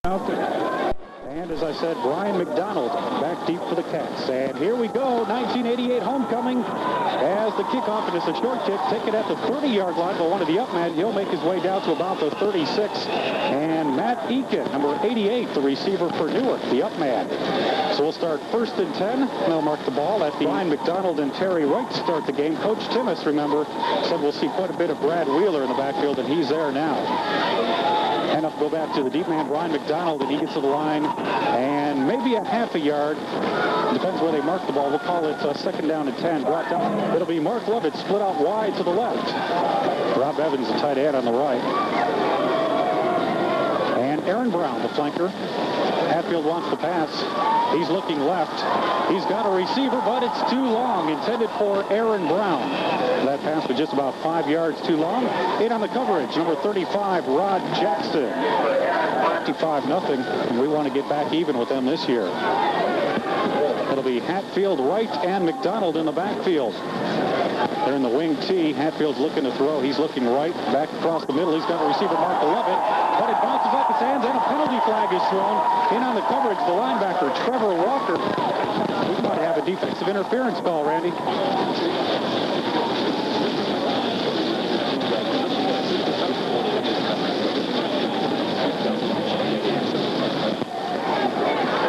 And as I said, Brian McDonald back deep for the Cats. And here we go, 1988 homecoming as the kickoff, and it's a short kick. Take it at the 30-yard line by one of the up men. He'll make his way down to about the 36. And Matt Eakin, number 88, the receiver for Newark, the up man. So we'll start 1st and 10. They'll mark the ball at the Brian McDonald and Terry Wright start the game. Coach Timmis, remember, said we'll see quite a bit of Brad Wheeler in the backfield, and he's there now. And up go back to the deep man, Brian McDonald, and he gets to the line, and maybe a half a yard. Depends where they mark the ball. We'll call it 2nd down and 10. Brought down. It'll be Mark Lovett split out wide to the left. Rob Evans, the tight end, on the right. And Aaron Brown, the flanker. Hatfield wants the pass. He's looking left. He's got a receiver, but it's too long. Intended for Aaron Brown. That pass was just about 5 yards too long. In on the coverage, number 35, Rod Jackson. 55-0. We want to get back even with them this year. It'll be Hatfield, Wright, and McDonald in the backfield. They're in the wing T. Hatfield's looking to throw. He's looking right, back across the middle. He's got a receiver, Mark Lovett, but it bounces off his hands, and a penalty flag is thrown. In on the coverage, the linebacker, Trevor Walker. We might have a defensive interference call, Randy.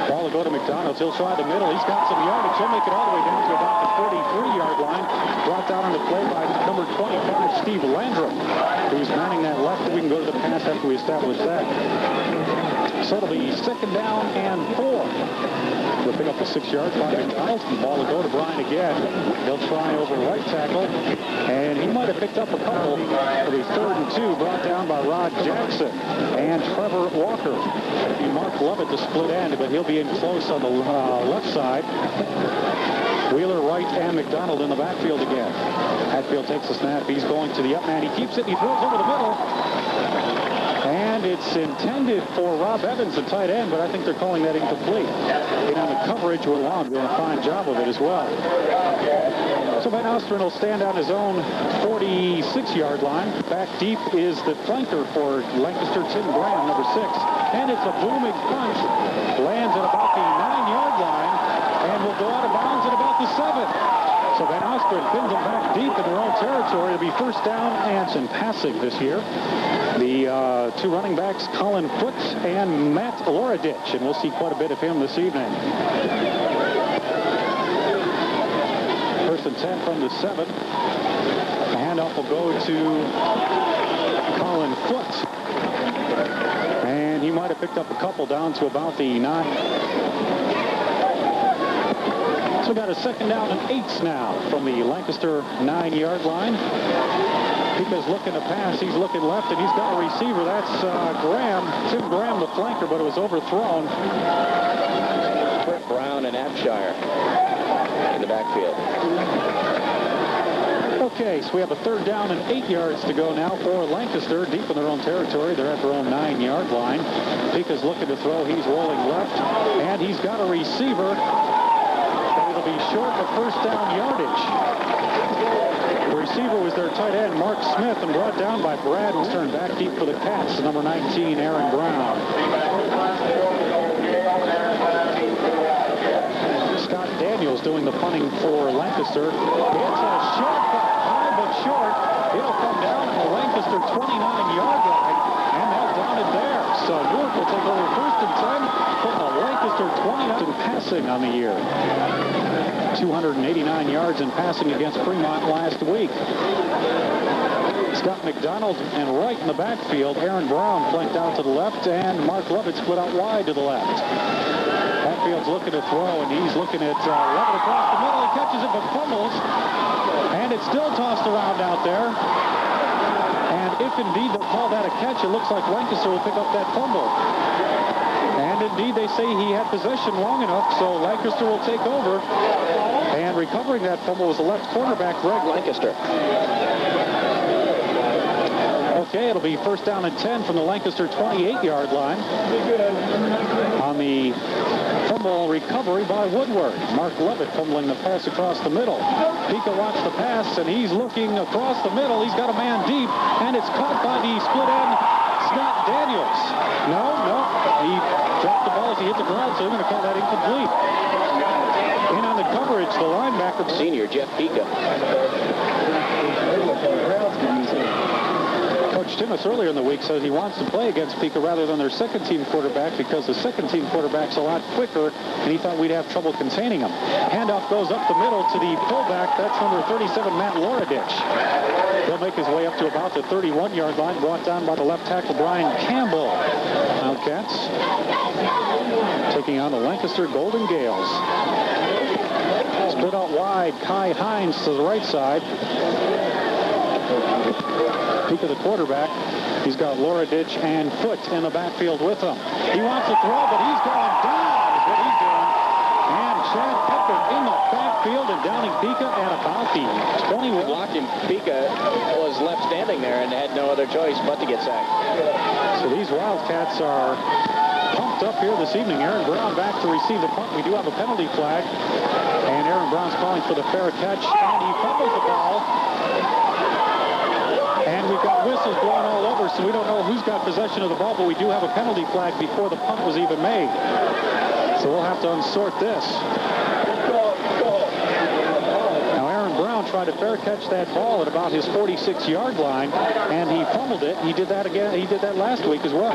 Ball will go to McDonald's. He'll try the middle. He's got some yardage. He'll make it all the way down to about the 43-yard line. Brought down on the play by number 25, Steve Landrum, who's manning that left. We can go to the pass after we establish that. So it'll be 2nd down and 4. We'll pick up the 6 yards by McDonald. The ball will go to Brian again. He'll try over right tackle, and he might have picked up a couple. It'll be 3rd and 2, brought down by Rod Jackson and Trevor Walker. Mark Lovett, the split end, but he'll be in close on the left side. Wheeler, Wright, and McDonald in the backfield again. Hatfield takes the snap. He's going to the up man. He keeps it. He throws over the middle. And it's intended for Rob Evans, the tight end, but I think they're calling that incomplete. And on the coverage, we're doing a fine job of it as well. So Van Ostrin will stand on his own 46-yard line. Back deep is the flanker for Lancaster, Tim Graham, number 6. And it's a booming punch. Lands at about the 9-yard line and will go out of bounds at about the 7. So Van Ostrin pins them back deep in their own territory. It'll be 1st down and some passing this year. The 2 running backs, Colin Foote and Matt Loradich, and we'll see quite a bit of him this evening. 1st and 10 from the 7. The handoff will go to Colin Foote. And he might have picked up a couple down to about the 9. So we got a 2nd down and 8 now from the Lancaster 9-yard line. Pika's looking to pass. He's looking left, and he's got a receiver. That's Tim Graham, the flanker, but it was overthrown. Brown and Abshire in the backfield. Okay, so we have a 3rd down and 8 yards to go now for Lancaster, deep in their own territory. They're at their own 9-yard line. Pika's looking to throw. He's rolling left, and he's got a receiver. But it'll be short of 1st down yardage. The receiver was their tight end, Mark Smith, and brought down by Brad. Was turned back deep for the Cats, number 19, Aaron Brown. Scott Daniels doing the punting for Lancaster. It's a short punt, high but short. It'll come down at the Lancaster 29-yard line, and they'll down it there. So Newark will take over 1st and 10 from the Lancaster 29 in passing on the year. 289 yards in passing against Fremont last week. Scott McDonald and Wright in the backfield. Aaron Brown flanked out to the left, and Mark Lovett split out wide to the left. Hatfield's looking to throw, and he's looking at Lovett across the middle. He catches it, but fumbles. And it's still tossed around out there. And if indeed they'll call that a catch, it looks like Lancaster will pick up that fumble. And indeed, they say he had possession long enough, so Lancaster will take over. And recovering that fumble was the left cornerback, Greg Lancaster. Okay, it'll be 1st down and 10 from the Lancaster 28-yard line. On the fumble recovery by Woodward. Mark Lovett fumbling the pass across the middle. Pika watched the pass, and he's looking across the middle. He's got a man deep, and it's caught by the split end, Scott Daniels. No, he He hit the ground, so they're going to call that incomplete. In on the coverage, the linebacker. Senior Jeff Pika. Coach Timmis earlier in the week says he wants to play against Pika rather than their second-team quarterback because the second-team quarterback's a lot quicker, and he thought we'd have trouble containing him. Handoff goes up the middle to the fullback. That's number 37, Matt Loradich. He'll make his way up to about the 31-yard line, brought down by the left tackle, Brian Campbell. Wildcats taking on the Lancaster Golden Gales. Split out wide, Kai Hines to the right side. Peak of the quarterback. He's got Loradich and Foot in the backfield with him. He wants to throw, but he's going down is what he's doing. And Chad Pepper in the backfield and downing Pika at about the 20. Blocking Pika was left standing there and had no other choice but to get sacked. So these Wildcats are pumped up here this evening. Aaron Brown back to receive the punt. We do have a penalty flag. And Aaron Brown's calling for the fair catch. And he fumbles the ball. And we've got whistles blowing all over, so we don't know who's got possession of the ball, but we do have a penalty flag before the punt was even made. So we'll have to unsort this. Now Aaron Brown tried to fair catch that ball at about his 46-yard line, and he fumbled it. He did that again. He did that last week as well.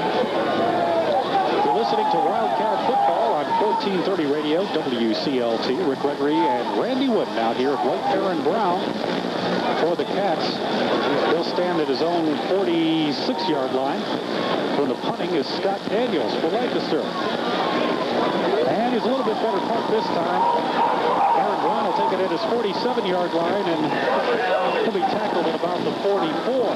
You're listening to Wildcat Football on 1430 Radio, WCLT. Rick Gregory and Randy Wooden out here with Aaron Brown for the Cats. He'll stand at his own 46-yard line. For the punting is Scott Daniels for Lancaster. And he's a little bit better punt this time. Aaron Brown will take it at his 47-yard line, and he'll be tackled at about the 44.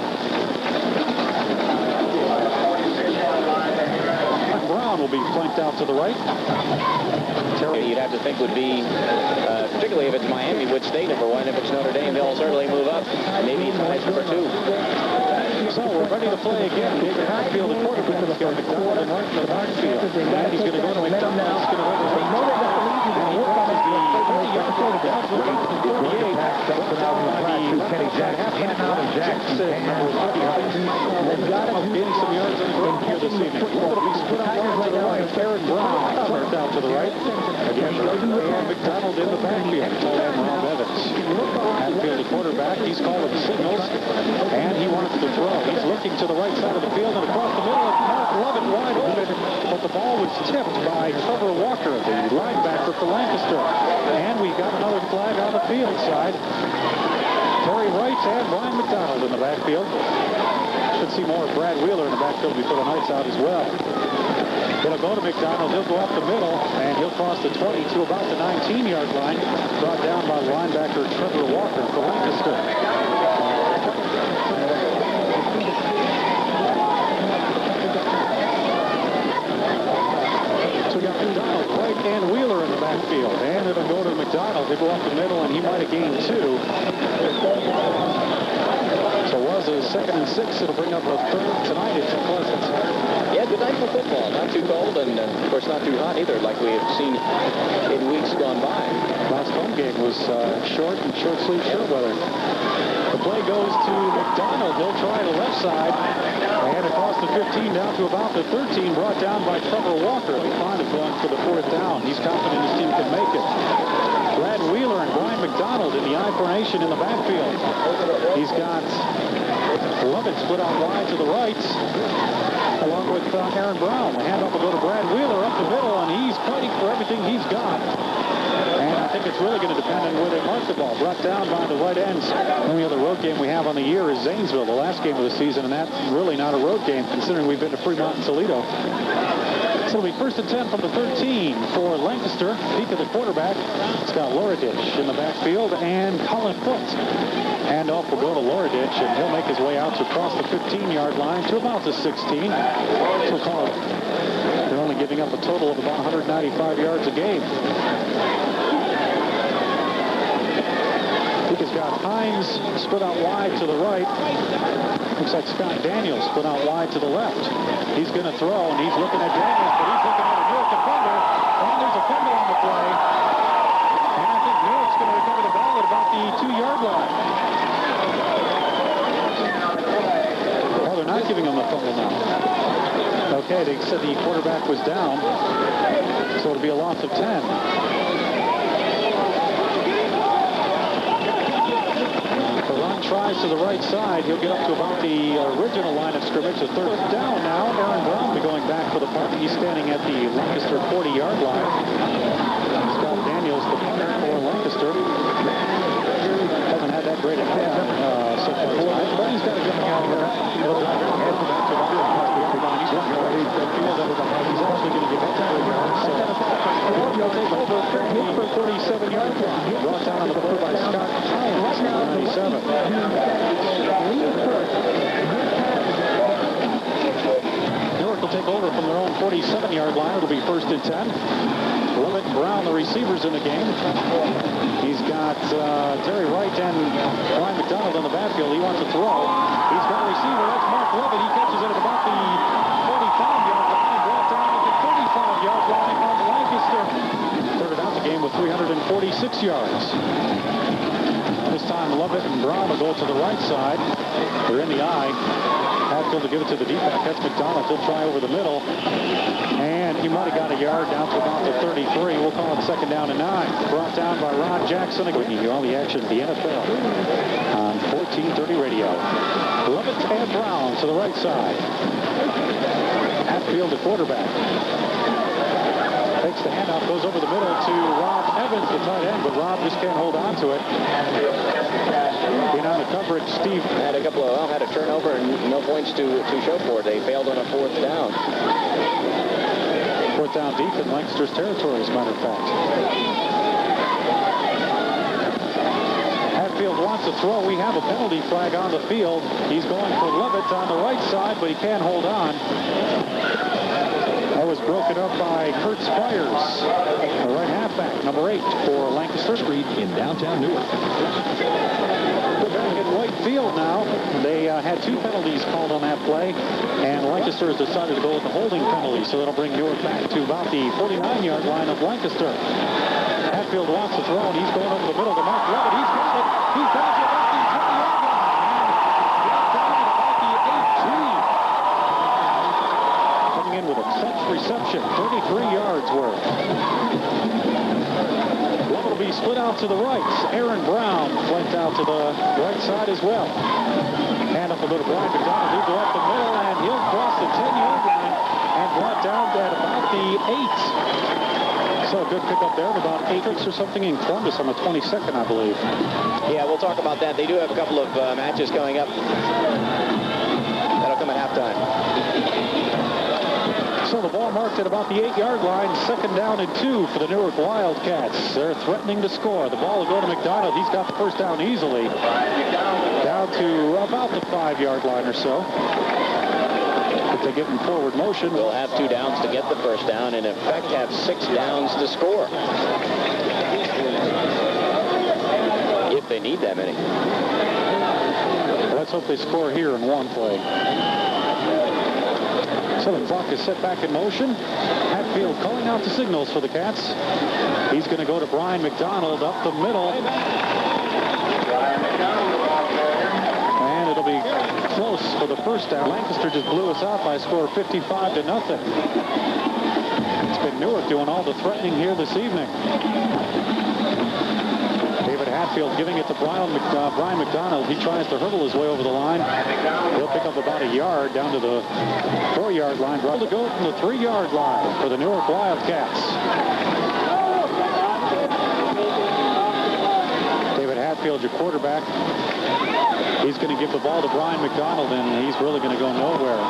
Brown will be flanked out to the right. You'd have to think would be, particularly if it's Miami, would stay number one. If it's Notre Dame, they'll certainly move up. Maybe ties number 2. So we're ready to play again. Big backfield. The quarterback is going to McDonald and right in the backfield. And he's going to go to McDonald. He's going to go to McDonald. And he crosses the 30-yard quarterback. 48. Kenny Jackson. In and out of Jackson. Gaining some yards on the ground here this evening. We're going to be split out wide to the right. Aaron Brown turned out to the right. Again, and McDonald in the backfield. And Rob Evans. Backfield, the quarterback. He's calling signals. And he wants to throw. He's looking to the right side of the field and across the middle. Mark Lovett wide open. But the ball was tipped by Trevor Walker, the linebacker for Lancaster. And we got another flag on the field side. Terry Wright and Brian McDonald in the backfield. Should see more of Brad Wheeler in the backfield before the night's out as well. It'll go to McDonald. He'll go up the middle, and he'll cross the 20 to about the 19-yard line. Brought down by linebacker Trevor Walker for Lancaster. So we got McDonald, Wright, and Wheeler in the backfield. And it'll go to McDonald. He'll go up the middle, and he might have gained 2. So it was a 2nd and 6. It'll bring up a 3rd tonight at Pleasant. Yeah, good night for football. Not too cold and, of course, not too hot either, like we have seen in weeks gone by. Last home game was short sleeve shirt weather. The play goes to McDonald. He'll try the left side. And across the 15 down to about the 13, brought down by Trevor Walker. He finally going for the 4th down. He's confident his team can make it. Brad Wheeler and Brian McDonald in the I formation in the backfield. He's got Lovett split out wide to the right, along with Aaron Brown. The handoff will go to Brad Wheeler up the middle, and he's fighting for everything he's got. And I think it's really going to depend on where they mark the ball. Brought down by the right ends. The only other road game we have on the year is Zanesville, the last game of the season, and that's really not a road game, considering we've been to Fremont and Toledo. So it'll be 1st and 10 from the 13 for Lancaster. Peak of the quarterback. It's got Loradich in the backfield and Colin Foot. Handoff will go to Loradich, and he'll make his way out to across the 15-yard line to about the 16. We'll call it. They're only giving up a total of about 195 yards a game. Peak has got Hines split out wide to the right. Looks like Scott Daniels split out wide to the left. He's going to throw, and he's looking at Daniels, but he's looking at a Newark defender. And there's a fumble on the play. And I think Newark's going to recover the ball at about the 2-yard line. Well, they're not giving him the fumble now. Okay, they said the quarterback was down, so it'll be a loss of 10. The run tries to the right side. He'll get up to about the original line of scrimmage. The third down now. Aaron Brown will be going back for the punt. He's standing at the Lancaster 40-yard line. Scott Daniels, the punter for Lancaster, hasn't had that great a day so far. But he's got a good count here. He'll drive it ahead back to about the 40-yard line. He's actually going to get back to the yard. So he'll take over for 47-yard line. Brought down on the board by Scott Collins, 97. Newark will take over from their own 47-yard line. It'll be 1st and 10. Lovett and Brown, the receivers in the game. He's got Terry Wright and Ryan McDonald on the backfield. He wants to throw. He's got a receiver. That's Mark Lovett. He catches it at about the 45-yard line. Brought down at the 35-yard line of Lancaster. Started out the game with 346 yards. This time, Lovett and Brown will go to the right side. They're in the eye. Hatfield to give it to the deep-back. That's McDonald. He'll try over the middle. And he might have got a yard down to about the 33. We'll call it 2nd down and 9. Brought down by Ron Jackson. Bringing you all the action of the NFL on 1430 radio. Lovett and Brown to the right side. Hatfield, the quarterback. Takes the handoff, goes over the middle to Rob Evans, the tight end, but Rob just can't hold on to it. Being on the coverage, Steve had a turnover and no points to show for it. They failed on a 4th down. 4th down deep in Lancaster's territory, as a matter of fact. Hatfield wants to throw. We have a penalty flag on the field. He's going for Lovett on the right side, but he can't hold on. That was broken up by Kurt Spires, the right halfback, number 8 for Lancaster Street in downtown Newark. We're back at White Field now. They had 2 penalties called on that play, and Lancaster has decided to go with the holding penalty, so that'll bring Newark back to about the 49-yard line of Lancaster. Hatfield wants to throw, and he's going over the middle to Mark Lovett. He's got it. He's down to about the 20-yard line. Down at about the 18. Coming in with a clutch reception, 33 yards worth. Lovett will be split out to the right. Aaron Brown flanked out to the right side as well. Hand up a little Brian McDonald. He'll go up the middle, and he'll cross the 10-yard line and brought down at about the 8. So a good pickup there of about 8 or something in Columbus on the 22nd, I believe. Yeah, we'll talk about that. They do have a couple of matches coming up. That'll come at halftime. So the ball marked at about the 8-yard line. 2nd down and 2 for the Newark Wildcats. They're threatening to score. The ball will go to McDonald. He's got the 1st down easily. Down to about the 5-yard line or so. If they get in forward motion, we'll have 2 downs to get the 1st down, and in fact have 6 downs to score. If they need that many. Let's hope they score here in one play. So the clock is set back in motion. Hatfield calling out the signals for the Cats. He's going to go to Brian McDonald up the middle. And it'll be close for the 1st down. Lancaster just blew us out by a score of 55-0. It's been Newark doing all the threatening here this evening. David Hatfield giving it to Brian McDonald. He tries to hurdle his way over the line. He'll pick up about a yard down to the 4-yard line. Brought to go from the 3-yard line for the Newark Wildcats. David Hatfield, your quarterback. He's going to give the ball to Brian McDonald, and he's really going to go nowhere.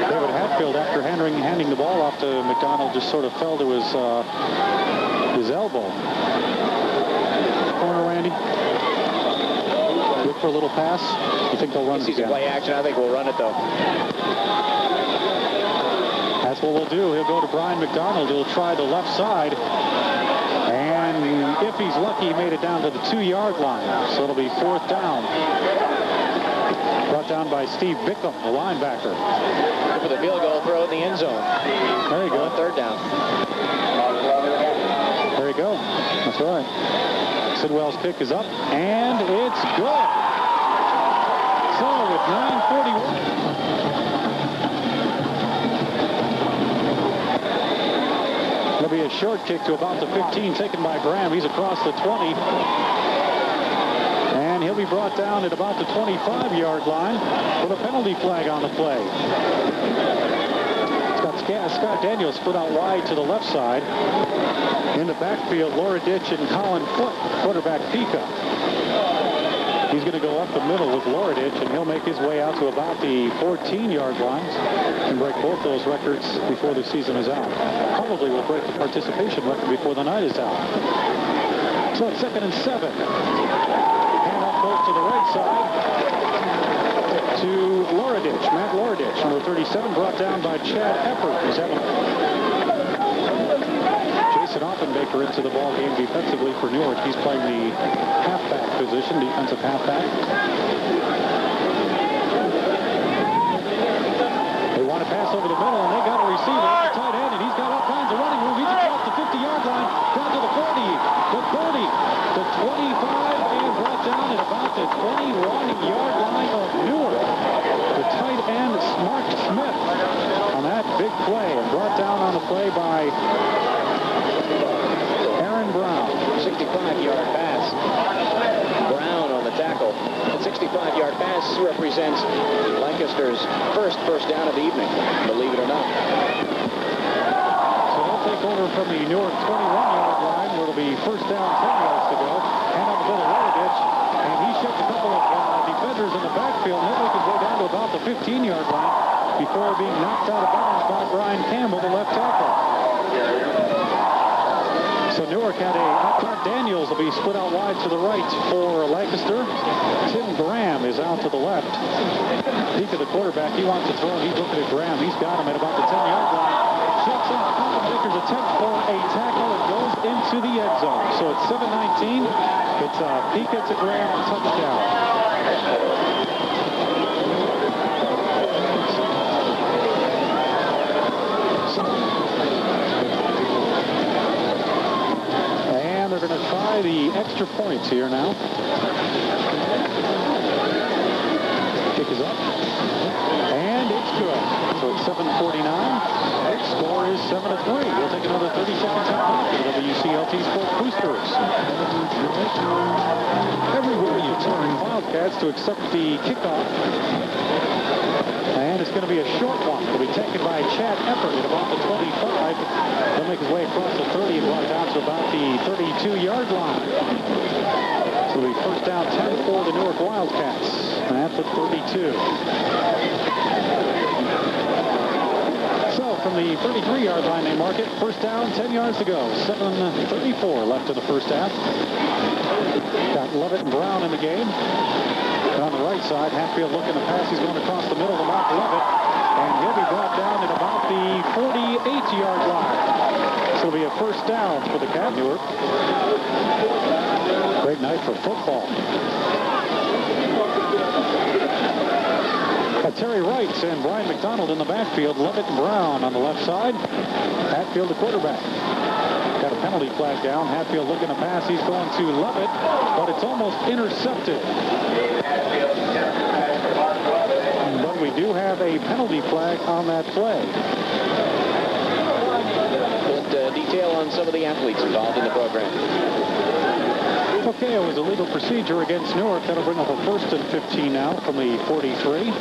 David Hatfield, after handing the ball off to McDonald, just sort of fell to his elbow. Corner, Randy. Look for a little pass. You think they'll run it again? Play action. I think we'll run it, though. That's what we'll do. He'll go to Brian McDonald. He'll try the left side. And if he's lucky, he made it down to the 2-yard line. So it'll be 4th down. Brought down by Steve Bickham, the linebacker. For the field goal throw in the end zone. There you go. 3rd down. There you go. That's right. Sidwell's kick is up, and it's good. So with 9:41. a short kick to about the 15, taken by Graham. He's across the 20. And he'll be brought down at about the 25-yard line with a penalty flag on the play. Scott Daniels split out wide to the left side. In the backfield, Laura Ditch and Colin Foote, quarterback Pika. He's going to go up the middle with Laura Ditch, and he'll make his way out to about the 14-yard lines and break both those records before the season is out. Probably will break the participation record before the night is out. So it's 2nd and 7. Hand off both to the right side to Loraditch, Matt Loraditch, number 37, brought down by Chad Eppert, who's having Jason Offenbaker into the ball game defensively for Newark. He's playing the halfback position, defensive halfback. They want to pass over the middle, and they got a receiver at the tight end, and he's got all kinds of running room. He's across the 50-yard line, down to the 40, the 30, the 25, and brought down at about the 21-yard line of Newark. The tight end, Mark Smith, on that big play, and brought down on the play by Aaron Brown. 65-yard pass. Brown on the tackle. The 65-yard pass represents Lancaster's first down of the evening, believe it or not. So they'll take over from the Newark 21-yard line, where it'll be first down, 10 yards to go. Hand up the middle, Loraditch, and he shoved a couple of defenders in the backfield. He'll make his way down to about the 15-yard line before being knocked out of bounds by Brian Campbell, the left tackle. So Newark had Todd Daniels will be split out wide to the right for Lancaster. Tim Graham is out to the left. Peak of the quarterback, he wants to throw, and he's looking at Graham. He's got him at about the 10-yard line. Checks out Offenbaker's attempt for a tackle and goes into the end zone. So it's 7-19. It's Pika to Graham, touchdown. And they're going to try the extra points here now. Kick is up. And it's good. So it's 7:49. Score is 7-3. We'll take another 30-second timeout for the WCLT Sports Boosters. Everywhere you turn, Wildcats to accept the kickoff. And it's going to be a short one. It'll be taken by Chad Eppert at about the 25. He'll make his way across the 30 and run down to about the 32-yard line. So it'll be first down 10 for the Newark Wildcats. And at the 32. So from the 33-yard line, they mark it. First down, 10 yards to go. 7:34 left in the first half. Got Lovett and Brown in the game. And on the right side, Hatfield looking to pass. He's going across the middle to Mark Lovett. And he'll be brought down at about the 48-yard line. So it'll be a first down for the Cat Newark. Great night for football. Terry Wright and Brian McDonald in the backfield. Lovett and Brown on the left side. Hatfield, the quarterback. Got a penalty flag down. Hatfield looking to pass. He's going to Lovett, but it's almost intercepted. But we do have a penalty flag on that play. Good detail on some of the athletes involved in the program. Okay, it was a legal procedure against Newark. That'll bring up a 1st and 15 now from the 43. David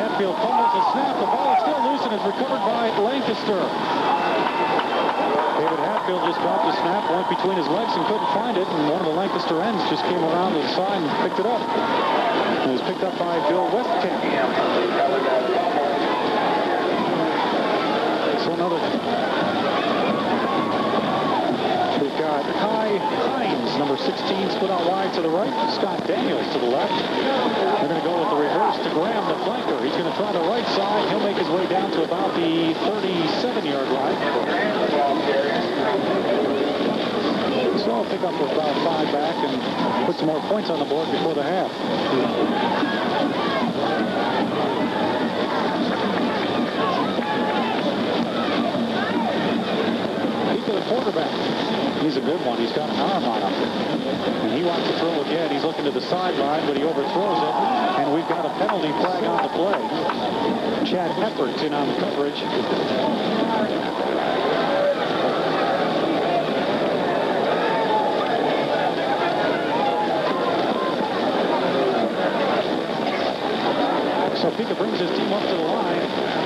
Hatfield fumbles the snap. The ball is still loose and is recovered by Lancaster. David Hatfield just dropped the snap, went between his legs and couldn't find it, and one of the Lancaster ends just came around to the side and picked it up. It was picked up by Bill Westcamp. So another... We've got Kai Hines, number 16, split out wide to the right. Scott Daniels to the left. They're going to go with the reverse to Graham, the flanker. He's going to try the right side. He'll make his way down to about the 37-yard line. So I'll pick up with about 5 back and put some more points on the board before the half. To the quarterback. He's a good one. He's got an arm on him. And he wants to throw again. He's looking to the sideline, but he overthrows it. And we've got a penalty flag on the play. Chad Eppert's in on the coverage. Topeka brings his team up to the line.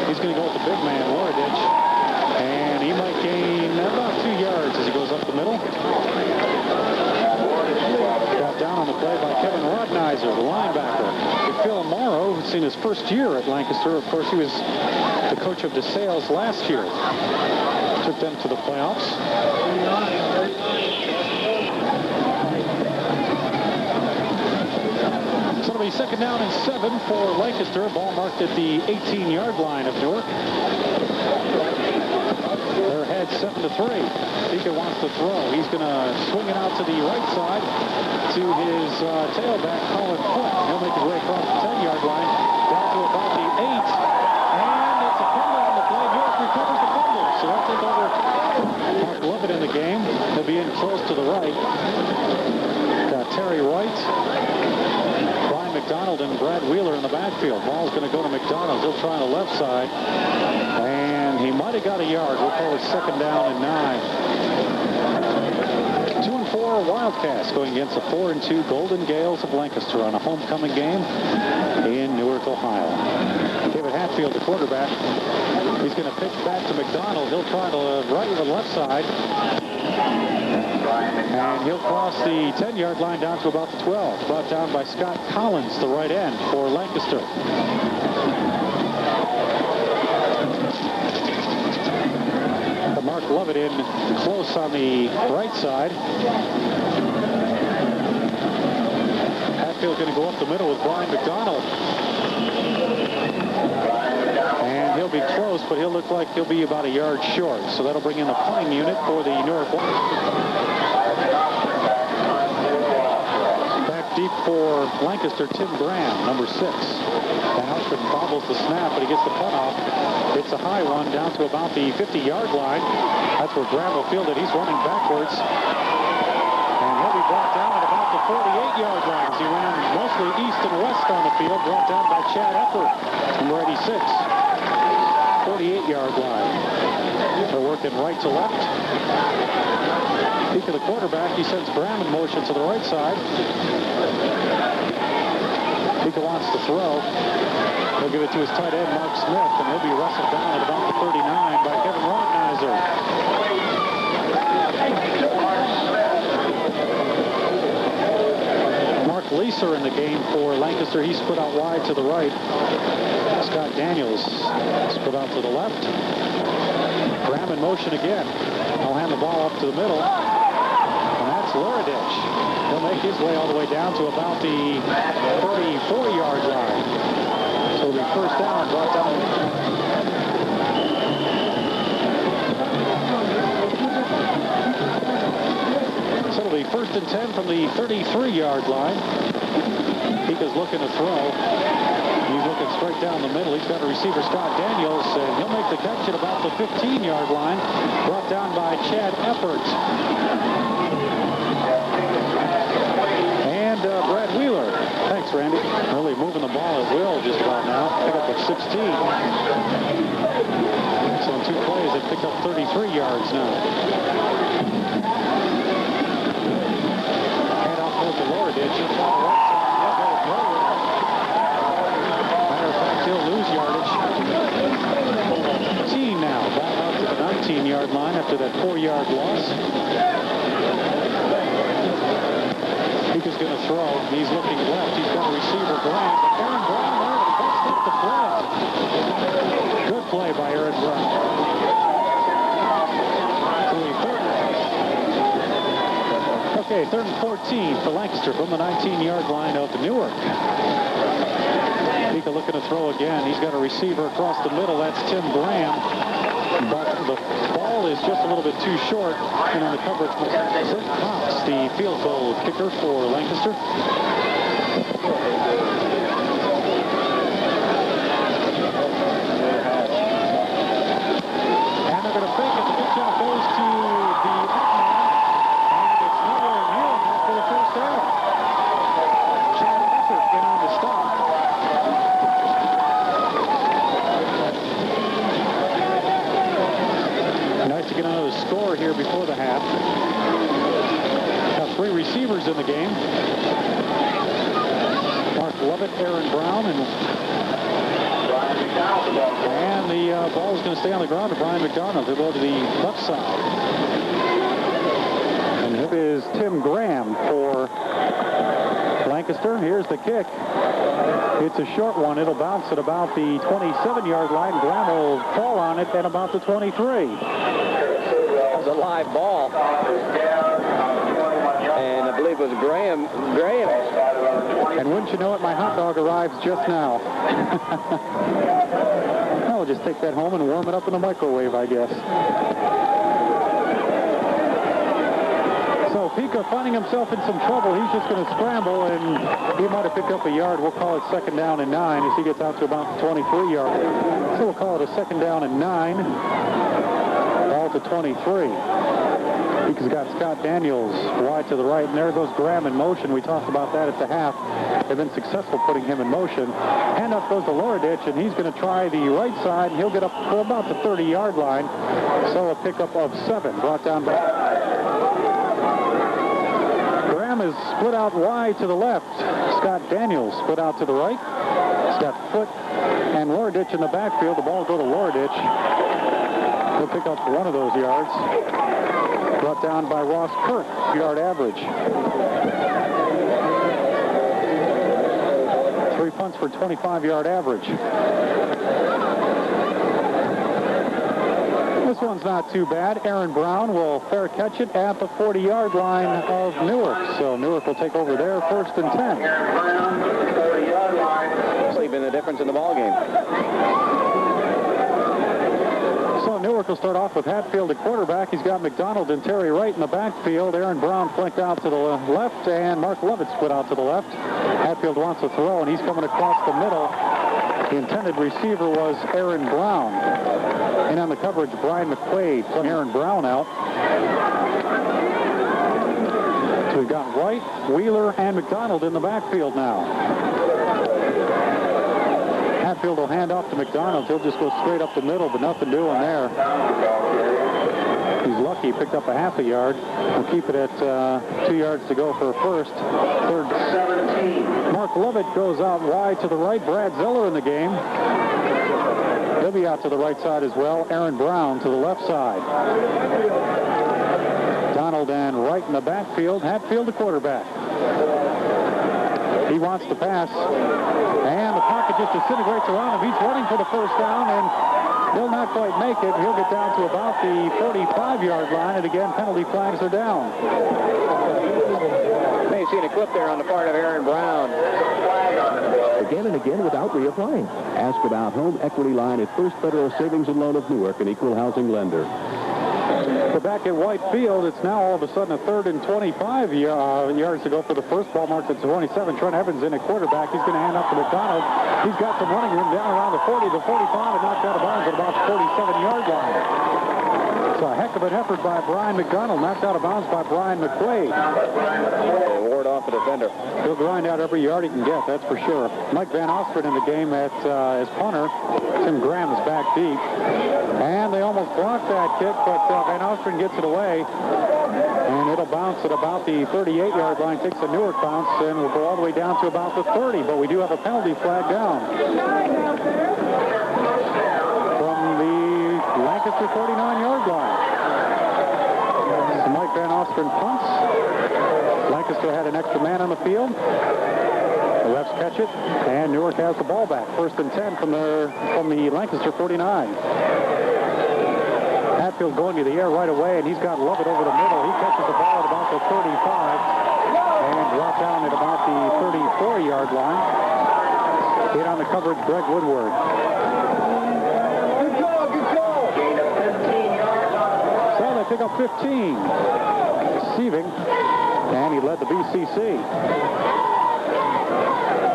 He's going to go with the big man, Loradich. And he might gain about 2 yards as he goes up the middle. Brought down on the play by Kevin Rodnizer, the linebacker. Phil Morrow, who's seen his first year at Lancaster. Of course, he was the coach of DeSales last year. Took them to the playoffs. So it'll be 2nd down and 7 for Lancaster. Ball marked at the 18-yard line of Newark. They're ahead 7-3. Topeka wants to throw. He's going to swing it out to the right side to his tailback, Colin Foote. He'll make his way across the 10-yard line down to about the 8. And it's a fumble on the play. Newark recovers the fumble. So they'll take over Mark Lovett in the game. He'll be in close to the right. Got Terry Wright, Brian McDonald, and Brad Wheeler in the backfield. Ball's going to go to McDonald. He'll try on the left side. And he might have got a yard. We'll call it 2nd down and 9. 2-4 Wildcats going against the 4-2 Golden Gales of Lancaster on a homecoming game in Newark, Ohio. David Hatfield, the quarterback. He's going to pitch back to McDonald. He'll try to the right or the left side. And he'll cross the 10-yard line down to about the 12. Brought down by Scott Collins, the right end for Lancaster. Mark Lovett in close on the right side. Hatfield going to go up the middle with Brian McDonald. And he'll be close, but he'll look like he'll be about a yard short. So that'll bring in the punting unit for the Newark. Back deep for Lancaster, Tim Graham, number 6. Van Alfred bobbles the snap, but he gets the punt off. It's a high one down to about the 50-yard line. That's where Graham will field it. He's running backwards. And he'll be brought down at about the 48-yard line. He ran mostly east and west on the field, brought down by Chad Eppert, number 86. 48-yard line. They're working right to left. Peek of the quarterback. He sends Graham in motion to the right side. Pika wants to throw. He'll give it to his tight end, Mark Smith, and he'll be wrestled down at about the 39 by Kevin Rodnizer. Mark Leeser in the game for Lancaster. He's split out wide to the right. Scott Daniels split out to the left. Graham in motion again. He'll hand the ball up to the middle. And that's Loradich. He'll make his way all the way down to about the 34-yard line. So it'll be 1st down, brought down. So it'll be 1st and 10 from the 33-yard line. Pika's looking to throw. He's looking straight down the middle. He's got a receiver, Scott Daniels, and he'll make the catch at about the 15-yard line. Brought down by Chad Eppert. And Brad Wheeler. Thanks, Randy. Really moving the ball at will just about now. Pick up at 16. So in 2 plays, they picked up 33 yards now. Hand off to Loradich. He'll try the right side. Matter of fact, he'll lose yardage. 15 now. Back out to the 19-yard line after that 4-yard loss. Pika's going to throw. He's looking left. He's got a receiver, Graham. Aaron Brown there, but he bust up the play. Good play by Aaron Brown. Okay, 3rd and 14 for Lancaster from the 19-yard line of Newark. Pika looking to throw again. He's got a receiver across the middle. That's Tim Graham. But the ball is just a little bit too short. And on the coverage, Kurt Cox, the field goal kicker for Lancaster. And they're going to fake it. The pitch out goes to the up man. And it's nowhere near enough for the 1st down. Chad Eppert get on the stop. Nice to get another score here before the half. Got 3 receivers in the game. Mark Lovett, Aaron Brown, and pickup ball is going to stay on the ground to Brian McDonald. He'll go to the left side. And it is Tim Graham for Lancaster. Here's the kick. It's a short one. It'll bounce at about the 27-yard line. Graham will fall on it at about the 23. It was a live ball. And I believe it was Graham. And wouldn't you know it, my hot dog arrives just now. I'll just take that home and warm it up in the microwave, I guess. So Pica finding himself in some trouble. He's just going to scramble, and he might have picked up a yard. We'll call it 2nd down and 9 as he gets out to about the 23-yard. So we'll call it a 2nd down and 9. Ball to 23. Pica's got Scott Daniels wide to the right, and there goes Graham in motion. We talked about that at the half. They've been successful putting him in motion. And up goes the Loreditch, and he's going to try the right side, and he'll get up for about the 30-yard line. So a pickup of 7 brought down by... Graham is split out wide to the left. Scott Daniels split out to the right. He's got Foot and Loreditch in the backfield. The ball will go to Loreditch. He'll pick up one of those yards. Brought down by Ross Kirk, yard average. 3 punts for 25-yard average. This one's not too bad. Aaron Brown will fair catch it at the 40-yard line of Newark. So Newark will take over there, 1st and 10. Aaron Brown, 40-yard line. That's been the difference in the ball game. So Newark will start off with Hatfield at quarterback. He's got McDonald and Terry Wright in the backfield. Aaron Brown flanked out to the left, and Mark Lovett split out to the left. Hatfield wants to throw, and he's coming across the middle. The intended receiver was Aaron Brown. And on the coverage, Brian McQuaid putting Aaron Brown out. So we've got Wright, Wheeler, and McDonald in the backfield now. Hatfield will hand off to McDonald. He'll just go straight up the middle, but nothing doing there. He's lucky he picked up a half a yard. We'll keep it at 2 yards to go for a first. 3rd. 17. Mark Lovett goes out wide to the right. Brad Zeller in the game. He'll be out to the right side as well. Aaron Brown to the left side. Donald and Wright in the backfield. Hatfield the quarterback. He wants to pass. And the pocket just disintegrates around him. He's running for the 1st down, and he'll not quite make it. He'll get down to about the 45-yard line, and again, penalty flags are down. May have seen a clip there on the part of Aaron Brown. Again and again without reapplying. Ask about home equity line at First Federal Savings and Loan of Newark, an equal housing lender. We're back at White Field. It's now all of a sudden a 3rd and 25 yards to go for the first. Ball marked at 27. Trent Evans in at quarterback. He's going to hand up to McDonald. He's got some running room down around the 40, the 45, and knocked out of bounds at about the 47-yard line. It's a heck of an effort by Brian McDonald. Knocked out of bounds by Brian McQuaid. Ward off the defender. He'll grind out every yard he can get, that's for sure. Mike Van Ostrin in the game as punter. Tim Graham is back deep. And they almost blocked that kick, but Van Ostrin gets it away. And it'll bounce at about the 38-yard line. Takes a Newark bounce, and will go all the way down to about the 30. But we do have a penalty flag down. From the Lancaster 49-yard line. So Mike Van Ostrin punts. Lancaster had an extra man on the field. The refs catch it, and Newark has the ball back. 1st and 10 from the Lancaster 49. Hatfield going to the air right away, and he's got Lovett over the middle. He catches the ball at about the 35 and dropped down at about the 34-yard line. Hit on the coverage, Greg Woodward. So they pick up 15. Receiving, and he led the BCC.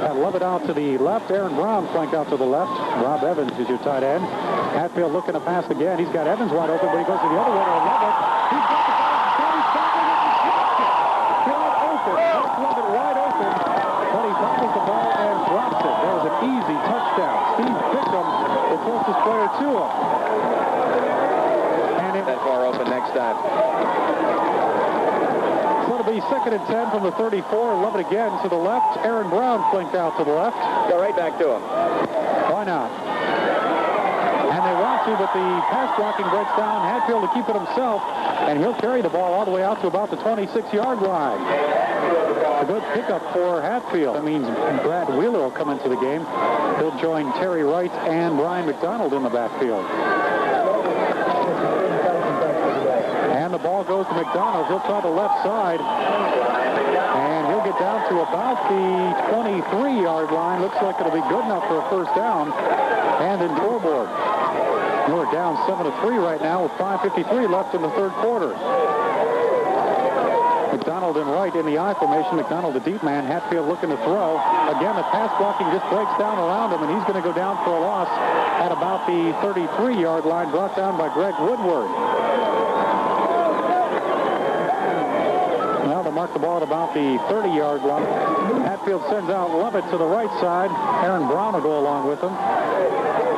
Got Lovett out to the left. Aaron Brown flanked out to the left. Rob Evans is your tight end. Hatfield looking to pass again. He's got Evans wide open, but he goes to the other way to Lovett. He's got the ball. He's stopping it. Wide open. Mark Lovett wide open, but he fumbles the ball and drops it. There was an easy touchdown. Steve Bickham, the closest player to him. And That far open next time. So it'll be 2nd and 10 from the 34. Lovett again to the left. Aaron Brown flanked out to the left. Go right back to him. Why not? And they want to, but the pass blocking breaks down. Hatfield to keep it himself, and he'll carry the ball all the way out to about the 26-yard line. A good pickup for Hatfield. That means Brad Wheeler will come into the game. He'll join Terry Wright and Brian McDonald in the backfield. And the ball goes to McDonald. He'll try the left side. And he'll get down to about the 23-yard line. Looks like it'll be good enough for a first down. And in scoreboard. We're down 7-3 right now with 5:53 left in the third quarter. McDonald and Wright in the I formation. McDonald, the deep man. Hatfield looking to throw. Again, the pass blocking just breaks down around him, and he's going to go down for a loss at about the 33-yard line, brought down by Greg Woodward. Now they'll mark the ball at about the 30-yard line. Hatfield sends out Lovett to the right side. Aaron Brown will go along with him.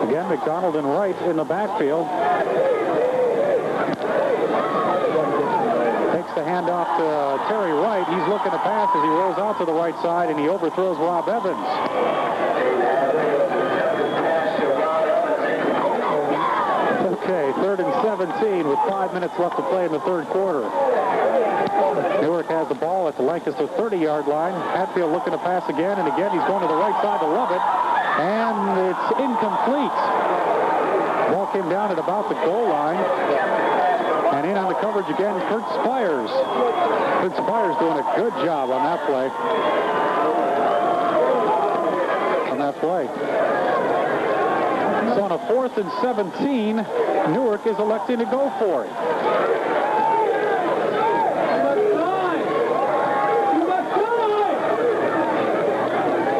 Again, McDonald and Wright in the backfield. Takes the handoff to Terry Wright. He's looking to pass as he rolls out to the right side, and he overthrows Rob Evans. Okay, 3rd and 17 with 5 minutes left to play in the third quarter. Newark has the ball at the Lancaster 30-yard line. Hatfield looking to pass again, and again he's going to the right side to Lovett, and it's incomplete. Ball came down at about the goal line. And in on the coverage again, Kurt Spires. Kurt Spires doing a good job on that play. So on a 4th and 17, Newark is electing to go for it.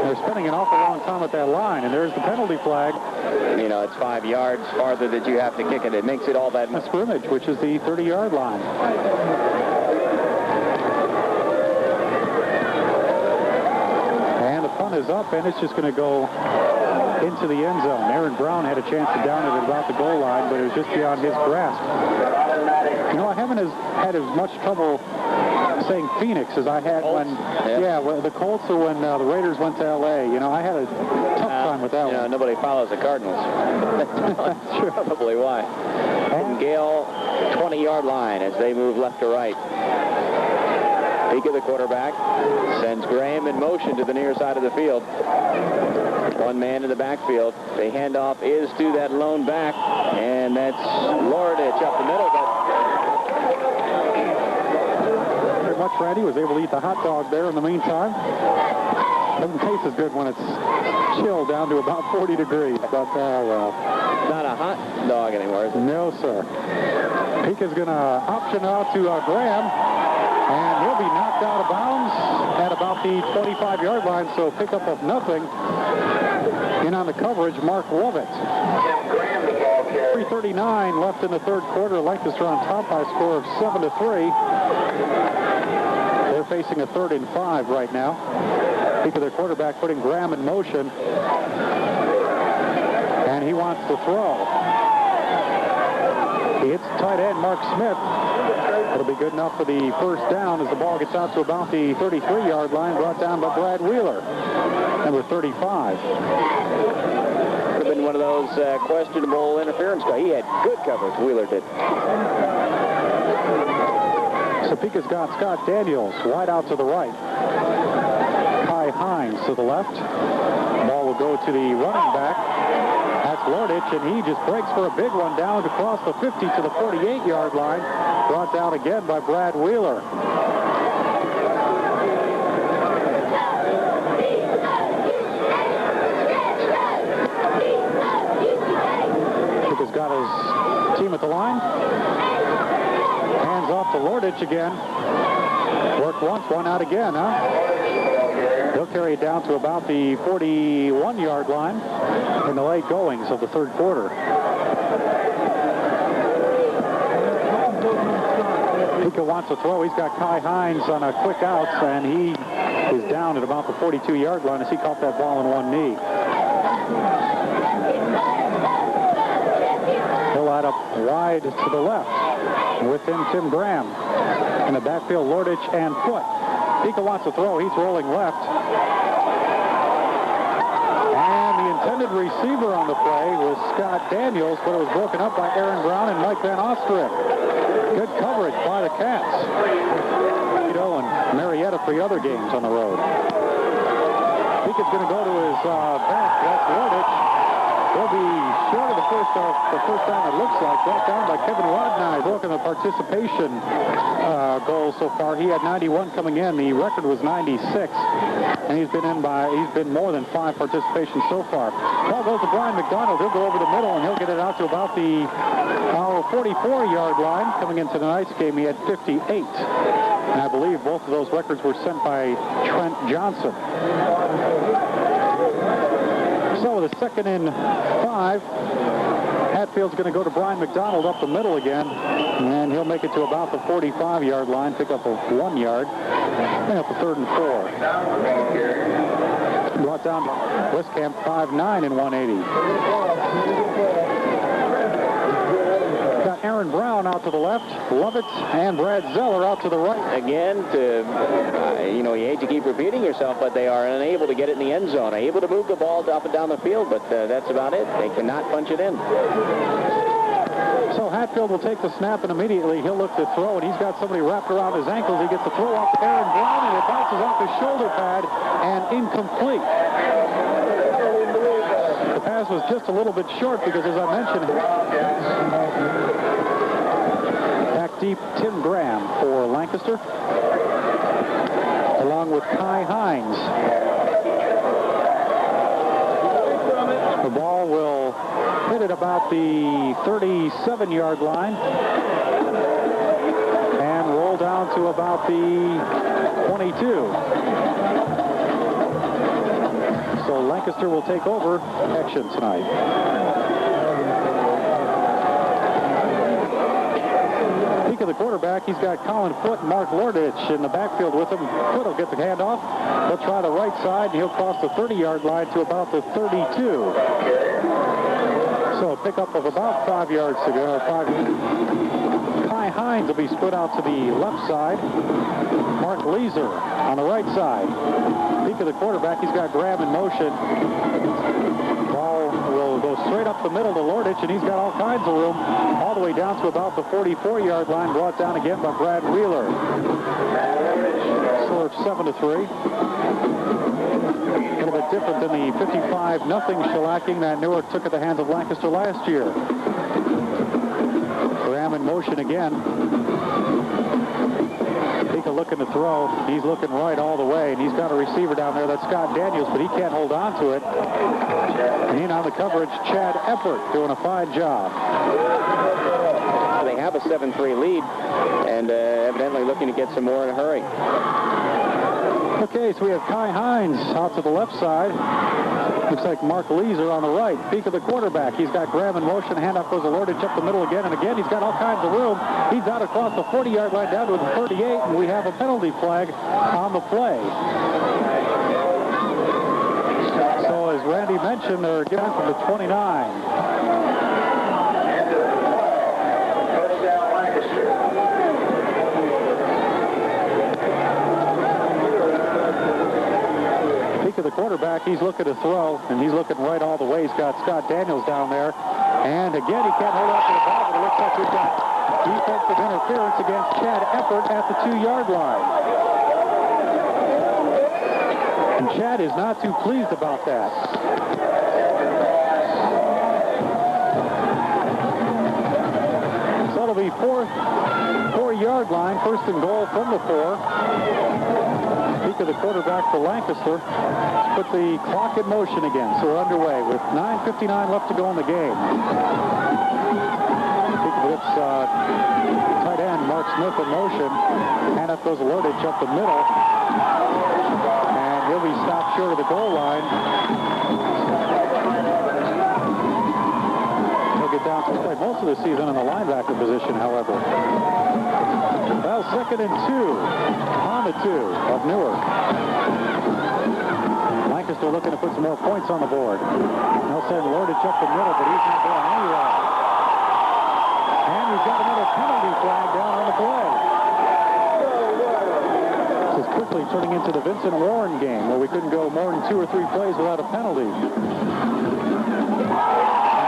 They're spending an awful long time at that line, and there's the penalty flag. You know, it's 5 yards farther that you have to kick it. It makes it all that much. A scrimmage, which is the 30-yard line. And the punt is up, and it's just going to go into the end zone. Aaron Brown had a chance to down it at about the goal line, but it was just beyond his grasp. You know, I haven't had as much trouble saying Phoenix as I had when, well, the Colts or when the Raiders went to L.A. You know, I had a tough time with that one. Nobody follows the Cardinals. That's probably why. And Gale, 20-yard line as they move left to right. Peek of the quarterback sends Graham in motion to the near side of the field. One man in the backfield. The handoff is to that lone back, and that's Loredich up the middle. Very much, Randy was able to eat the hot dog there in the meantime. Doesn't taste as good when it's chilled down to about 40 degrees, but well. It's not a hot dog anymore, is it? No, sir. Peak is going to option out to Graham, and he'll be knocked out of bounds at about the 25-yard line, so pickup of nothing. In on the coverage, Mark Lovett. 3:39 left in the third quarter. Lancaster on top by a score of 7-3. They're facing a 3rd and 5 right now. Peak of their quarterback putting Graham in motion. And he wants to throw. He hits tight end Mark Smith. It'll be good enough for the first down as the ball gets out to about the 33-yard line, brought down by Brad Wheeler, number 35. Could have been one of those questionable interference. He had good coverage, Wheeler did. Topeka's got Scott Daniels wide out to the right. Kai Hines to the left. Ball will go to the running back. That's Loredich, and he just breaks for a big one down across the 50 to the 48-yard line. Brought down again by Brad Wheeler. Topeka's got his team at the line. Hands off to Loredich again. Work once, one out again, huh? He'll carry it down to about the 41-yard line in the late goings of the third quarter. Pika wants to throw. He's got Kai Hines on a quick out, and he is down at about the 42-yard line as he caught that ball in one knee. He'll line up wide to the left. With him, Tim Graham. In the backfield, Loredich and Foote. Pika wants to throw. He's rolling left. And the intended receiver on the play was Scott Daniels, but it was broken up by Aaron Brown and Mike Van Ostrand. Good coverage by the Cats. And Marietta for the other games on the road. Beacon's going to go to his bench. That's Lordich. He'll be short of the first down, it looks like. Brought down by Kevin Rodney. Broken the participation goal so far. He had 91 coming in. The record was 96. And he's been more than 5 participations so far. Ball goes to Brian McDonald. He'll go over the middle, and he'll get it out to about the 44-yard line. Coming into tonight's game, he had 58. And I believe both of those records were sent by Trent Johnson. So the 2nd and 5. Hatfield's going to go to Brian McDonald up the middle again. And he'll make it to about the 45-yard line, pick up a 1 yard. Bring up a 3rd and 4. Brought down to Westcamp 5'9" and 180. Got Aaron Brown out to the left, Lovett and Brad Zeller out to the right. Again, you hate to keep repeating yourself, but they are unable to get it in the end zone. Able to move the ball up and down the field, but that's about it. They cannot punch it in. So Hatfield will take the snap, and immediately he'll look to throw, and he's got somebody wrapped around his ankles. He gets the throw off to Aaron Brown, and it bounces off his shoulder pad and incomplete. The pass was just a little bit short because, as I mentioned, back deep, Tim Graham for Lancaster, along with Kai Hines. The ball will hit at about the 37-yard line and roll down to about the 22. So Lancaster will take over action tonight. Peek of the quarterback, he's got Colin Foote and Mark Lordich in the backfield with him. Foote will get the handoff. He'll try the right side, and he'll cross the 30-yard line to about the 32. So a pickup of about 5 yards to go. Kai Hines will be split out to the left side. Mark Leeser on the right side. Peek of the quarterback, he's got Graham in motion. Ball will go straight up the middle to Lordich, and he's got all kinds of room all the way down to about the 44-yard line, brought down again by Brad Wheeler. Score of 7-3. A little bit different than the 55-0 shellacking that Newark took at the hands of Lancaster last year. Graham in motion again. Take a look in the throw. He's looking right all the way, and he's got a receiver down there. That's Scott Daniels, but he can't hold on to it. And in on the coverage, Chad Eppert doing a fine job. They have a 7-3 lead, and evidently looking to get some more in a hurry. Okay, so we have Kai Hines out to the left side. Looks like Mark Leeser on the right. Peek of the quarterback. He's got Graham in motion. Handoff goes to Lordich up the middle again and again. He's got all kinds of room. He's out across the 40-yard line down to the 38, and we have a penalty flag on the play. So as Randy mentioned, they're getting from the 29. To the quarterback, he's looking to throw, and he's looking right all the way. He's got Scott Daniels down there, and again he can't hold on to the ball, but it looks like we've got defensive interference against Chad Eppert at the 2-yard line. And Chad is not too pleased about that. So it'll be 4-yard line, 1st and goal from the 4. Peek of the quarterback for Lancaster. Let's put the clock in motion again. So we're underway with 9:59 left to go in the game. Peek of this tight end, Mark Smith in motion. Handoff goes Lordich up the middle. And he'll be stopped short of the goal line. He'll get down to play most of the season in the linebacker position, however. Well, 2nd and 2 on the 2 of Newark. Lancaster looking to put some more points on the board. They'll send Lordich up the middle, but he's not going anywhere. And we've got another penalty flag down on the play. This is quickly turning into the Vincent Warren game, where we couldn't go more than 2 or 3 plays without a penalty. And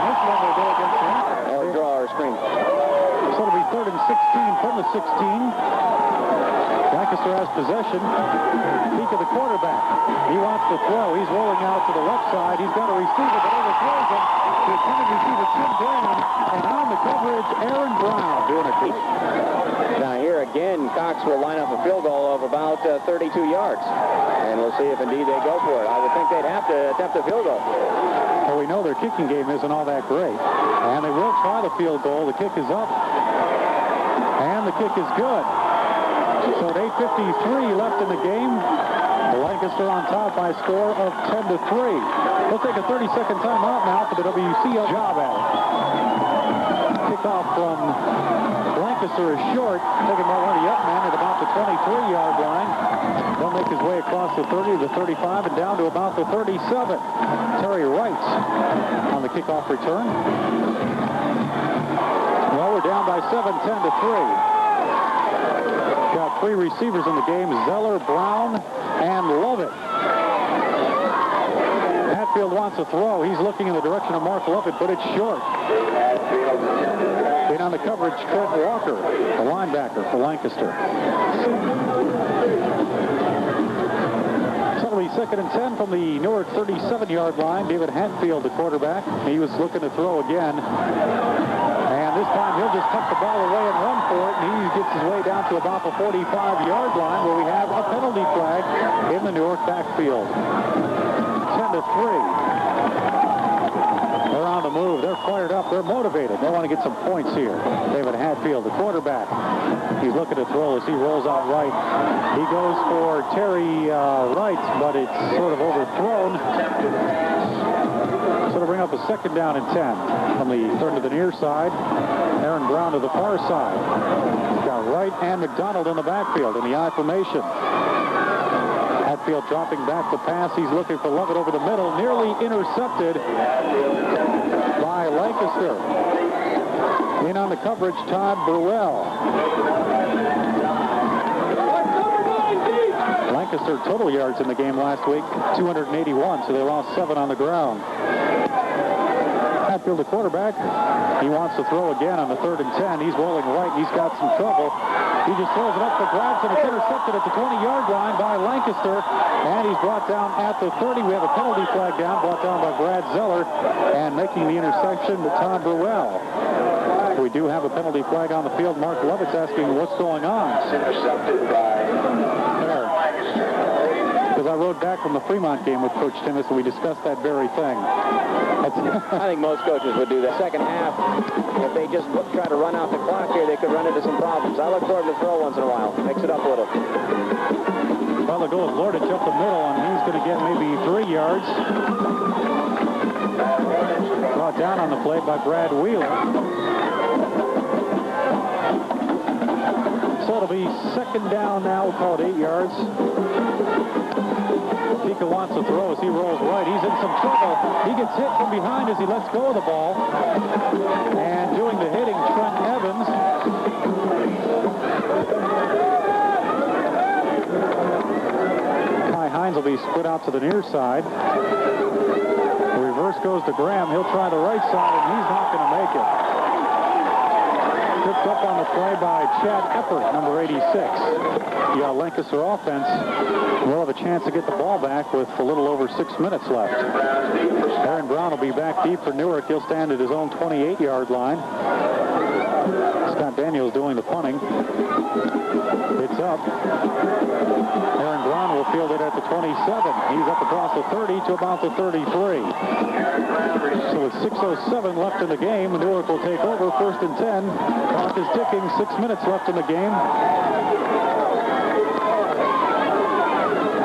this one will go against him. Or draw or screen. So it'll be 3rd and 16 from the 16. Lancaster has possession. Peek of the quarterback. He wants to throw. He's rolling out to the left side. He's got a receiver that overthrows him. The intended receiver, Tim Graham. And on the coverage, Aaron Brown doing a great. Now here again, Cox will line up a field goal of about 32 yards. And we'll see if indeed they go for it. I would think they'd have to attempt a field goal. Well, we know their kicking game isn't all that great. And they will try the field goal. The kick is up. And the kick is good. So at 8:53 left in the game. Lancaster on top by a score of 10-3. We'll take a 30-second timeout now for the WCL job at it. Kickoff from Lancaster is short, taken by one of the up men at about the 23-yard line. He'll make his way across the 30 to the 35 and down to about the 37. Terry Wright on the kickoff return. Well, we're down by 7, 10-3. Got 3 receivers in the game, Zeller, Brown, and Lovett. Hatfield wants to throw. He's looking in the direction of Mark Lovett, but it's short. In on the coverage, Trent Walker, the linebacker for Lancaster. So it'll be 2nd and 10 from the Newark 37-yard line. David Hatfield, the quarterback. He was looking to throw again. And this time he'll just tuck the ball away and run for it, and he gets his way down to about the 45-yard line, where we have a penalty flag in the Newark backfield. 10-3. They're on the move. They're fired up. They're motivated. They want to get some points here. David Hatfield, the quarterback. He's looking to throw as he rolls out right. He goes for Terry Wright, but it's sort of overthrown. So to bring up a 2nd down and 10 from the third to the near side. Aaron Brown to the far side. He's got Wright and McDonald in the backfield in the I formation. Hatfield dropping back the pass. He's looking for Lovett over the middle. Nearly intercepted by Lancaster. In on the coverage, Todd Burwell. Lancaster total yards in the game last week, 281, so they lost 7 on the ground. Hatfield, the quarterback, he wants to throw again on the 3rd and 10. He's rolling right. He's got some trouble. He just throws it up for grabs, and it's intercepted at the 20-yard line by Lancaster. And he's brought down at the 30. We have a penalty flag down, brought down by Brad Zeller. And making the interception to Todd Burwell. We do have a penalty flag on the field. Mark Lovett's asking what's going on. It's intercepted by because I rode back from the Fremont game with Coach Timmis, and we discussed that very thing. I think most coaches would do that. Second half, if they just try to run out the clock here, they could run into some problems. I look forward to throw once in a while. Mix it up a little. Well, the goal is Lordich up the middle, and he's going to get maybe 3 yards. Brought down on the play by Brad Wheeler. So it'll be 2nd down now. We'll call it 8 yards. Pika wants to throw as he rolls right. He's in some trouble. He gets hit from behind as he lets go of the ball. And doing the hitting, Trent Evans. Kai Hines will be split out to the near side. The reverse goes to Graham. He'll try the right side, and he's not going to make it. Picked up on the play by Chad Eppert, number 86. The Lancaster offense will have a chance to get the ball back with a little over 6 minutes left. Aaron Brown will be back deep for Newark. He'll stand at his own 28-yard line. Scott Daniels doing the punting. It's up. Aaron Brown will field it at the 27. He's up across the 30 to about the 33. So with 6:07 left in the game, Newark will take over 1st and 10. Clock is ticking. 6 minutes left in the game.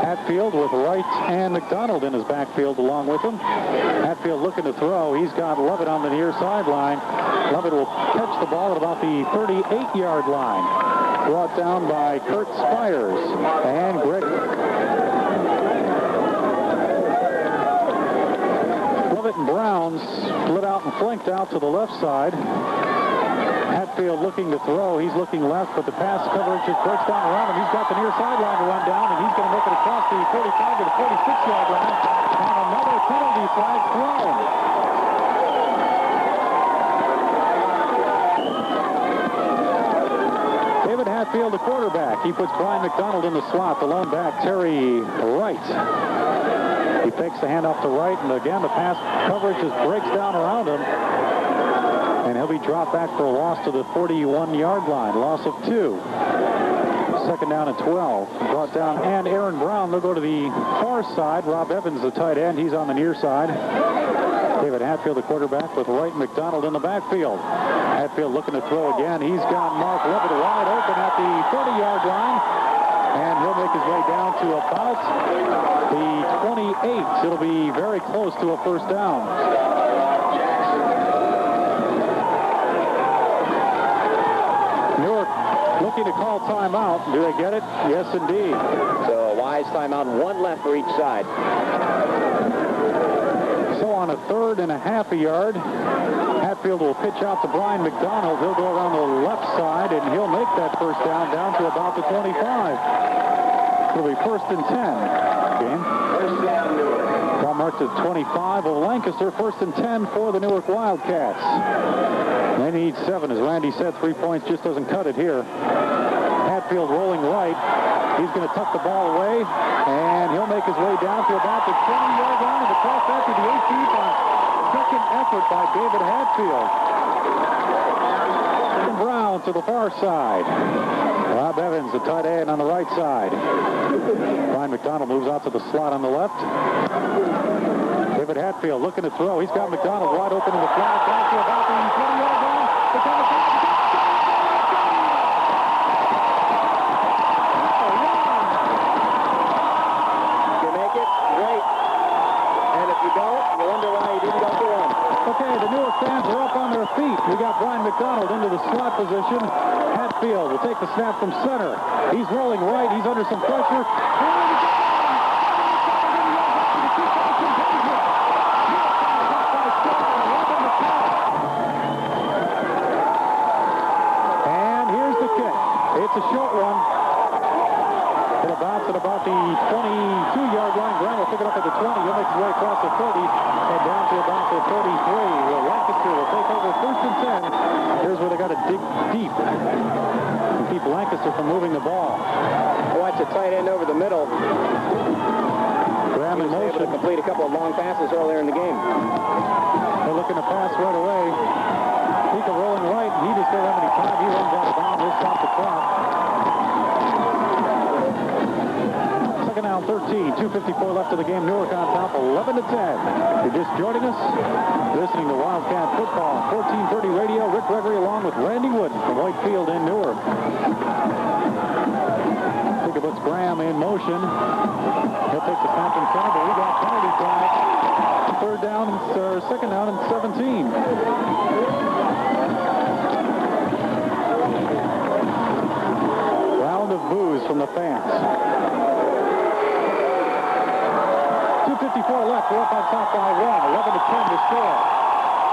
Hatfield with Wright and McDonald in his backfield along with him. Hatfield looking to throw. He's got Lovett on the near sideline. Lovett will catch the ball at about the 38-yard line. Brought down by Kurt Spires and Greg. Lovett and Brown split out and flanked out to the left side. Hatfield looking to throw. He's looking left, but the pass coverage just breaks down around him. He's got the near sideline to run down, and he's going to make it across the 45 to the 46-yard line. And another penalty flag thrown. David Hatfield, the quarterback. He puts Brian McDonald in the slot. The lone back, Terry Wright. He fakes the handoff to Wright, and again, the pass coverage just breaks down around him. And he'll be dropped back for a loss to the 41-yard line. Loss of 2. Second down and 12. Brought down, and Aaron Brown, they'll go to the far side. Rob Evans, the tight end, he's on the near side. David Hatfield, the quarterback, with Wright and McDonald in the backfield. Hatfield looking to throw again. He's got Mark Levitt wide open at the 40-yard line. And he'll make his way down to about the 28. It'll be very close to a first down. Newark looking to call timeout. Do they get it? Yes, indeed. So a wise timeout, one left for each side. So on a 3rd and a half a yard, Hatfield will pitch out to Brian McDonald. He'll go around the left side, and he'll make that first down to about the 25. It'll be 1st and 10. Game. Ball marked at 25 of Lancaster. 1st and 10 for the Newark Wildcats. They need 7, as Randy said. 3 points just doesn't cut it here. Hatfield rolling right. He's going to tuck the ball away, and he'll make his way down to about the 20-yard line and across that to the 18th on second effort by David Hatfield. And Brown to the far side. Rob Evans, the tight end, on the right side. Brian McDonald moves out to the slot on the left. David Hatfield looking to throw. He's got McDonald wide open in the flat. Down to about the 20-yard line. You make it, great. And if you don't, you wonder why you didn't go for one. Okay, the Newark fans are up on their feet. We got Brian McDonald into the slot position. Hatfield will take the snap from center. He's rolling right. He's under some pressure. And here's the kick. It's a short one. It'll bounce at about the 22-yard line. Graham will pick it up at the 20. He'll make his way across the 30 and down to about the 33. Well, Lancaster will take over 1st and 10. Here's where they got to dig deep and keep Lancaster from moving the ball. Watch the tight end over the middle. Graham in motion. To complete a couple of long passes earlier in the game. They're looking to pass right away. Pika rolling right. He just doesn't have any time. He runs out of bounds. He'll stop the clock. Second down, 13. 2:54 left of the game. Newark on top, 11 to 10. You're just joining us, listening to Wildcat Football, 1430 Radio. Rick Gregory along with Randy Wood from Whitefield in Newark. Pika puts Graham in motion. He'll take the snap in center, but we got penalty flag. Second down and 17. Round of boos from the fans. 2:54 left. We're up on top by 1. 11 to 10 to score.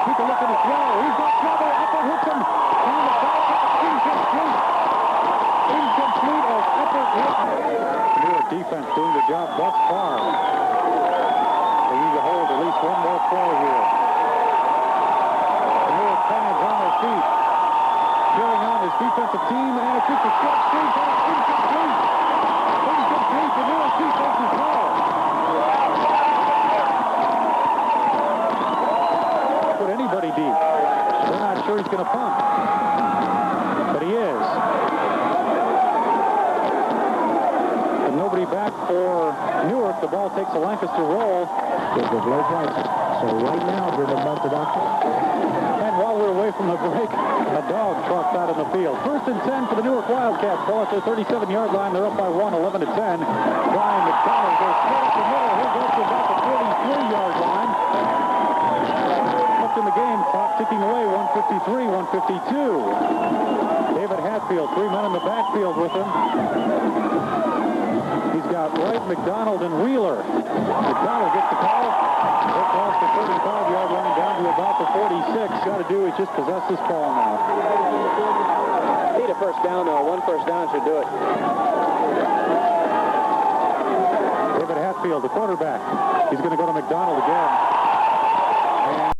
Pika looking to throw. He's got trouble. Upper hits him. And the ball is incomplete. Incomplete as Upper hit. Newark defense doing the job thus far. They need to hold at least one more play here. The Newark fans on their feet. Cheering on his defensive team. And it's just a short screen pass. Incomplete. Incomplete. The Newark defense is low. Put anybody deep. They're not sure he's going to punt. But he is. And nobody back for Newark. The ball takes a Lancaster roll. There's a low price. So right now, they're about to And while we're away from the break, a dog trots out in the field. 1st and 10 for the Newark Wildcats. Ball at their 37-yard line. They're up by 1, 11 to 10. Brian McDonald goes straight up the middle. He'll go to about the 43-yard line. In the game, clock ticking away, 153, 152. David Hatfield, 3 men in the backfield with him. He's got Wright, McDonald, and Wheeler. McDonald gets the call. He'll cross the 35-yard line down to about the 46. Got to do is just possess this ball now. first down, though. One first down should do it. David Hatfield, the quarterback. He's going to go to McDonald again.